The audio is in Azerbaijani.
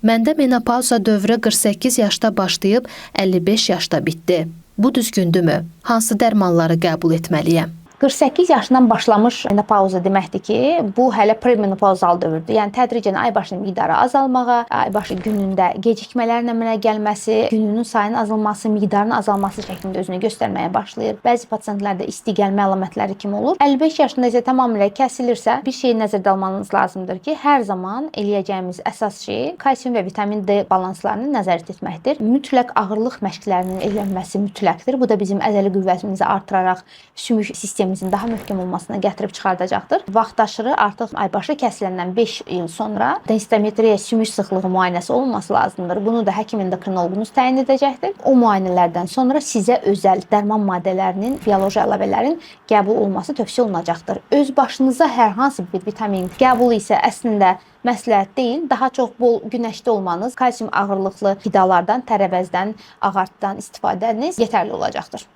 Məndə menopauza dövrü 48 yaşda başlayıb 55 yaşda bitdi. Bu düzgündürmü? Hansı dərmanları qəbul etməliyəm? 48 yaşından başlamış menopauza deməkdir ki, bu hələ premenopauzal dövrdür. Yəni tədricən aybaşı miqdarı azalmağa, aybaşı günündə gecikmələrin əmələ gəlməsi, gününün sayının azalması, miqdarının azalması şəklində özünü göstərməyə başlayır. Bəzi pasientlərdə isti gəlmə əlamətləri kimi olur. 55 yaşında isə tamamilə kəsilirsə, bir şey nəzərdə almanız lazımdır ki, hər zaman eləyəcəyimiz əsas şey kalsium və vitamin D balanslarını nəzarət etməkdir. Mütləq ağırlıq məşqlərinin edilməsi mütləqdir. Bu da bizim əzələ qüvvətimizi artıraraq sümük sistemimizin daha möhkəm olmasına gətirib çıxardacaqdır. Vaxtaşırı artıq aybaşı kəsiləndən 5 il sonra densitometriya sümük sıxlığı müayinəsi olunması lazımdır. Bunu da həkim endokrinoloqunuz təyin edəcəkdir. O müayinələrdən sonra sizə özəl dərman maddələrinin, bioloji əlavələrin qəbul olunması tövsiyə olunacaqdır. Öz başınıza hər hansı bir vitamin qəbulu isə əslində məsləhət deyil. Daha çox bol günəşdə olmanız, kalsium ağırlıqlı qidalardan, tərəvəzdən, ağartdan istifadəniz yetərli olacaqdır.